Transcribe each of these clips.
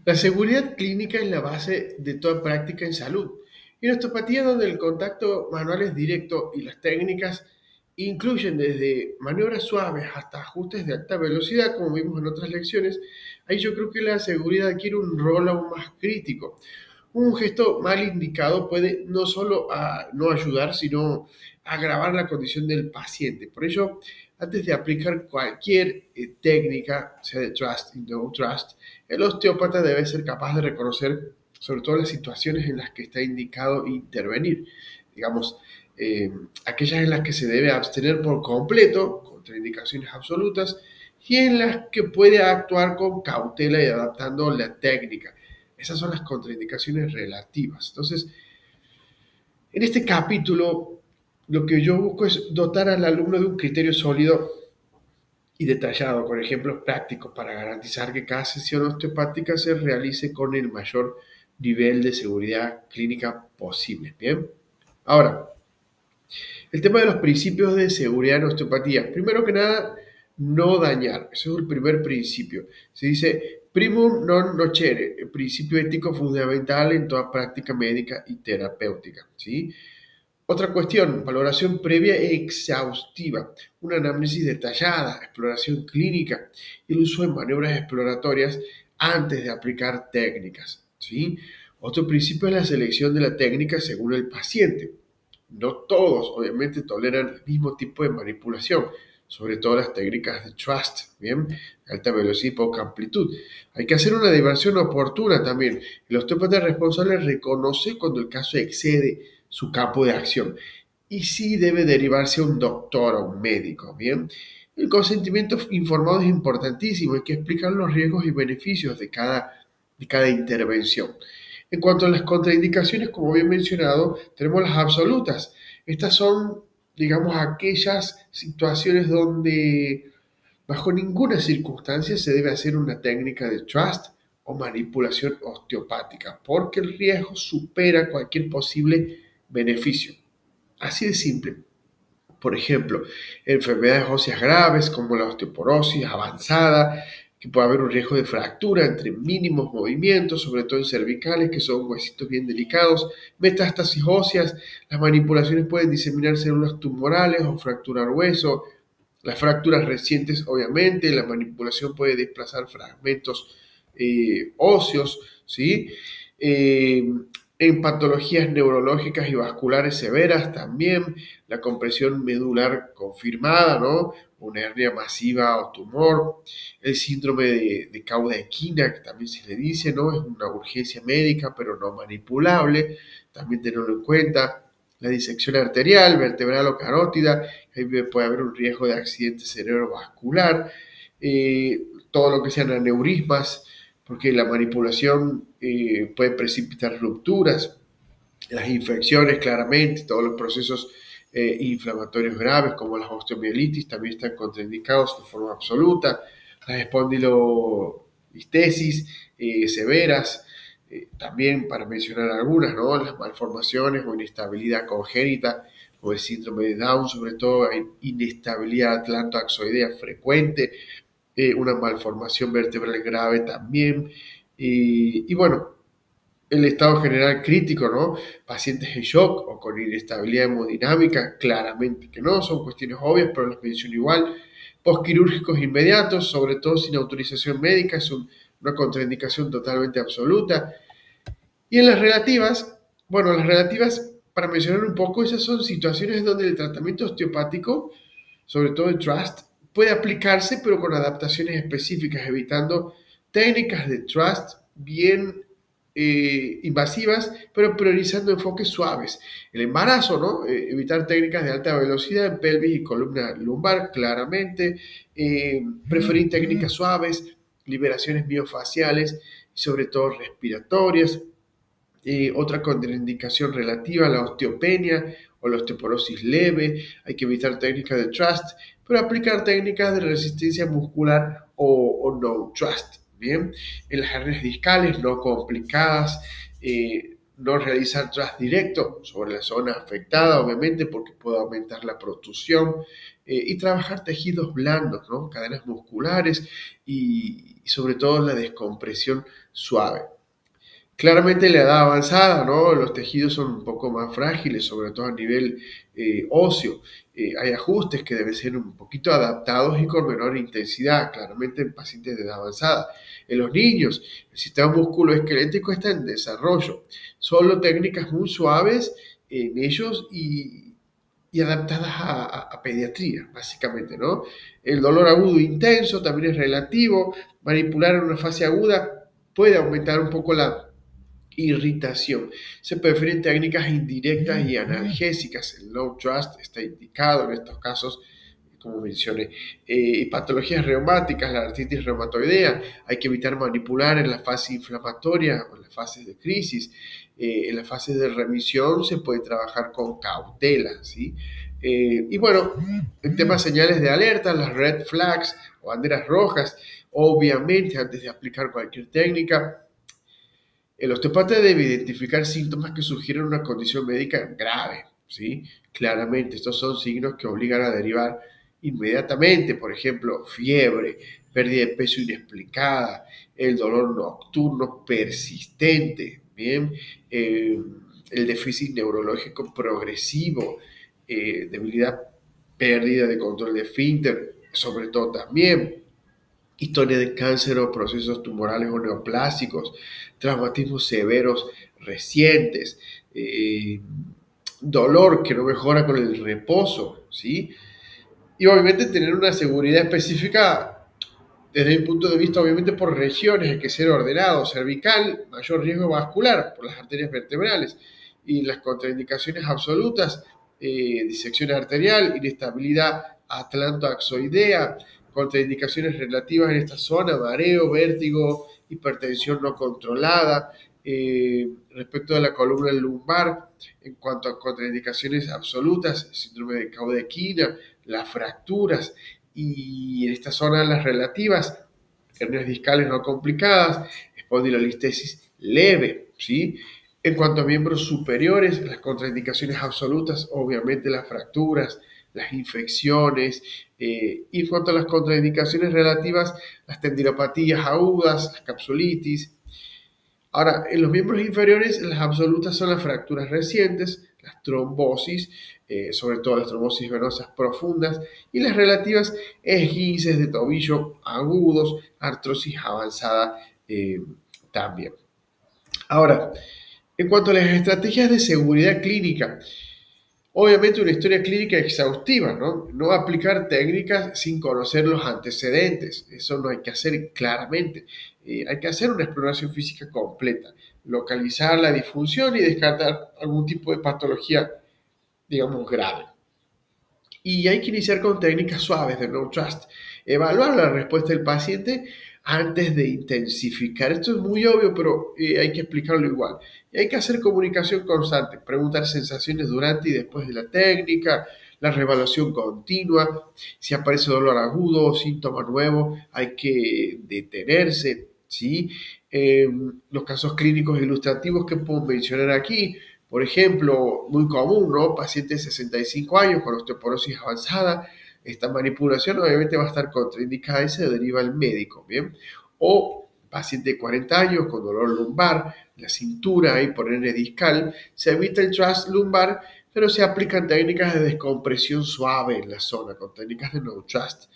La seguridad clínica es la base de toda práctica en salud. Y en osteopatía, donde el contacto manual es directo y las técnicas incluyen desde maniobras suaves hasta ajustes de alta velocidad, como vimos en otras lecciones, ahí yo creo que la seguridad adquiere un rol aún más crítico. Un gesto mal indicado puede no solo no ayudar, sino agravar la condición del paciente. Por ello, antes de aplicar cualquier técnica, sea de trust y no trust, el osteópata debe ser capaz de reconocer sobre todo las situaciones en las que está indicado intervenir. Digamos, eh, aquellas en las que se debe abstener por completo, contra indicaciones absolutas, y en las que puede actuar con cautela y adaptando la técnica. Esas son las contraindicaciones relativas. Entonces, en este capítulo, lo que yo busco es dotar al alumno de un criterio sólido y detallado, con ejemplos prácticos, para garantizar que cada sesión osteopática se realice con el mayor nivel de seguridad clínica posible. Bien, ahora, el tema de los principios de seguridad en osteopatía. Primero que nada, no dañar. Ese es el primer principio. Se dice primum non nocere, el principio ético fundamental en toda práctica médica y terapéutica. ¿Sí? Otra cuestión, valoración previa e exhaustiva, una anamnesis detallada, exploración clínica y el uso de maniobras exploratorias antes de aplicar técnicas. ¿Sí? Otro principio es la selección de la técnica según el paciente. No todos, obviamente, toleran el mismo tipo de manipulación, sobre todo las técnicas de trust, ¿bien? Alta velocidad y poca amplitud. Hay que hacer una diversión oportuna también. El osteópata responsable reconoce cuando el caso excede su campo de acción y sí debe derivarse a un doctor o un médico, ¿bien? El consentimiento informado es importantísimo, hay que explicar los riesgos y beneficios de cada intervención. En cuanto a las contraindicaciones, como bien mencionado, tenemos las absolutas. Estas son, digamos, aquellas situaciones donde bajo ninguna circunstancia se debe hacer una técnica de trust o manipulación osteopática, porque el riesgo supera cualquier posible beneficio. Así de simple. Por ejemplo, enfermedades óseas graves como la osteoporosis avanzada, que puede haber un riesgo de fractura entre mínimos movimientos, sobre todo en cervicales, que son huesitos bien delicados, metástasis óseas, las manipulaciones pueden diseminar células tumorales o fracturar hueso, las fracturas recientes, obviamente, la manipulación puede desplazar fragmentos óseos, ¿sí? Eh, en patologías neurológicas y vasculares severas también, la compresión medular confirmada, ¿no? Una hernia masiva o tumor, el síndrome de cauda equina, que también se le dice, ¿no? Es una urgencia médica, pero no manipulable, también tenerlo en cuenta. La disección arterial, vertebral o carótida, ahí puede haber un riesgo de accidente cerebrovascular, todo lo que sean aneurismas, porque la manipulación puede precipitar rupturas, las infecciones claramente, todos los procesos inflamatorios graves como las osteomielitis también están contraindicados de forma absoluta, las espondilolistesis severas, también para mencionar algunas, ¿no? Las malformaciones o inestabilidad congénita o el síndrome de Down, sobre todo hay inestabilidad atlantoaxoidea frecuente, una malformación vertebral grave también, y bueno, el estado general crítico, ¿no? Pacientes en shock o con inestabilidad hemodinámica, claramente que no, son cuestiones obvias, pero las menciono igual. Postquirúrgicos inmediatos, sobre todo sin autorización médica, es una contraindicación totalmente absoluta. Y en las relativas, bueno, las relativas, para mencionar un poco, esas son situaciones donde el tratamiento osteopático, sobre todo el trust, puede aplicarse, pero con adaptaciones específicas, evitando técnicas de trust bien invasivas, pero priorizando enfoques suaves. El embarazo, ¿no? Evitar técnicas de alta velocidad en pelvis y columna lumbar, claramente. Preferir técnicas suaves, liberaciones miofaciales y sobre todo respiratorias. Otra contraindicación relativa a la osteopenia o la osteoporosis leve, hay que evitar técnicas de trust, pero aplicar técnicas de resistencia muscular o no trust. Bien, en las hernias discales no complicadas, no realizar trust directo sobre la zona afectada, obviamente, porque puede aumentar la protusión, y trabajar tejidos blandos, ¿no? Cadenas musculares y y sobre todo la descompresión suave. Claramente en la edad avanzada, ¿no? Los tejidos son un poco más frágiles, sobre todo a nivel óseo. Hay ajustes que deben ser un poquito adaptados y con menor intensidad, claramente en pacientes de edad avanzada. En los niños, el sistema musculoesquelético está en desarrollo. Solo técnicas muy suaves en ellos y adaptadas a pediatría, básicamente, ¿no? El dolor agudo intenso también es relativo. Manipular en una fase aguda puede aumentar un poco la irritación. Se prefieren técnicas indirectas y analgésicas. El low trust está indicado en estos casos, como mencioné. Patologías reumáticas, la artritis reumatoidea, hay que evitar manipular en la fase inflamatoria o en las fases de crisis. En las fases de remisión se puede trabajar con cautela, ¿sí? Y bueno, el tema señales de alerta, las red flags o banderas rojas, obviamente antes de aplicar cualquier técnica, el osteopata debe identificar síntomas que sugieren una condición médica grave, ¿sí? Claramente, estos son signos que obligan a derivar inmediatamente, por ejemplo, fiebre, pérdida de peso inexplicada, el dolor nocturno persistente, ¿bien? El déficit neurológico progresivo, debilidad, pérdida de control de esfínter, sobre todo también historia de cáncer o procesos tumorales o neoplásicos, traumatismos severos recientes, dolor que no mejora con el reposo, ¿sí? Y obviamente tener una seguridad específica desde mi punto de vista, obviamente por regiones, hay que ser ordenado, cervical, mayor riesgo vascular por las arterias vertebrales y las contraindicaciones absolutas, disección arterial, inestabilidad atlantoaxoidea, contraindicaciones relativas en esta zona, mareo, vértigo, hipertensión no controlada, respecto de la columna lumbar, en cuanto a contraindicaciones absolutas, síndrome de Caudequina, las fracturas, y en esta zona las relativas, hernias discales no complicadas, espondilolistesis leve, ¿sí? En cuanto a miembros superiores, las contraindicaciones absolutas, obviamente las fracturas, las infecciones, y en cuanto a las contraindicaciones relativas, las tendinopatías agudas, las capsulitis. Ahora, en los miembros inferiores, las absolutas son las fracturas recientes, las trombosis, sobre todo las trombosis venosas profundas, y las relativas esguinces de tobillo agudos, artrosis avanzada también. Ahora, en cuanto a las estrategias de seguridad clínica, obviamente una historia clínica exhaustiva, ¿no? No aplicar técnicas sin conocer los antecedentes, eso no hay que hacer claramente. Hay que hacer una exploración física completa, localizar la disfunción y descartar algún tipo de patología, digamos, grave. Y hay que iniciar con técnicas suaves de no trust. Evaluar la respuesta del paciente antes de intensificar. Esto es muy obvio, pero hay que explicarlo igual. Y hay que hacer comunicación constante, preguntar sensaciones durante y después de la técnica, la reevaluación continua. Si aparece dolor agudo o síntoma nuevo, hay que detenerse, ¿sí? Los casos clínicos ilustrativos que puedo mencionar aquí, por ejemplo, muy común, ¿no? Paciente de 65 años con osteoporosis avanzada, esta manipulación obviamente va a estar contraindicada y se deriva al médico, ¿bien? O paciente de 40 años con dolor lumbar, la cintura y por hernia discal, se evita el thrust lumbar, pero se aplican técnicas de descompresión suave en la zona, con técnicas de no trust.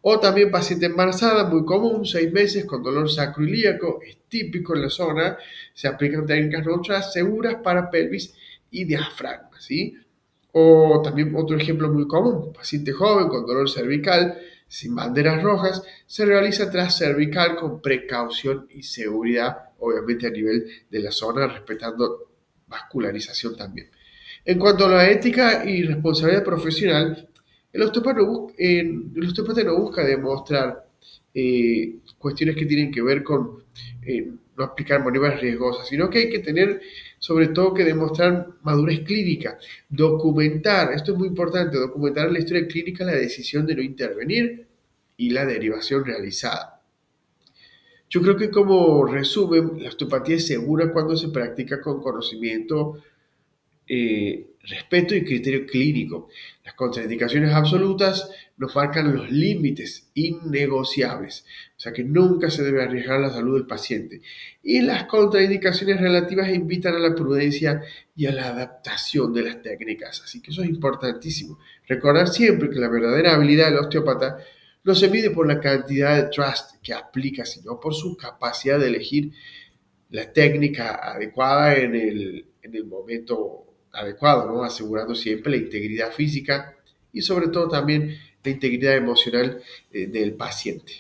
O también paciente embarazada, muy común, 6 meses con dolor sacroiliaco, es típico en la zona, se aplican técnicas no trust seguras para pelvis y diafragma, ¿sí? O también otro ejemplo muy común, paciente joven con dolor cervical, sin banderas rojas, se realiza tras cervical con precaución y seguridad, obviamente a nivel de la zona, respetando vascularización también. En cuanto a la ética y responsabilidad profesional, el osteópata no busca demostrar cuestiones que tienen que ver con no aplicar maniobras riesgosas, sino que hay que tener sobre todo que demostrar madurez clínica, documentar, esto es muy importante, documentar en la historia clínica la decisión de no intervenir y la derivación realizada. Yo creo que como resumen, la osteopatía es segura cuando se practica con conocimiento respeto y criterio clínico. Las contraindicaciones absolutas nos marcan los límites innegociables, o sea que nunca se debe arriesgar la salud del paciente. Y las contraindicaciones relativas invitan a la prudencia y a la adaptación de las técnicas, así que eso es importantísimo. Recordar siempre que la verdadera habilidad del osteópata no se mide por la cantidad de trust que aplica, sino por su capacidad de elegir la técnica adecuada en el momento adecuado, ¿no? Asegurando siempre la integridad física y sobre todo también la integridad emocional del paciente.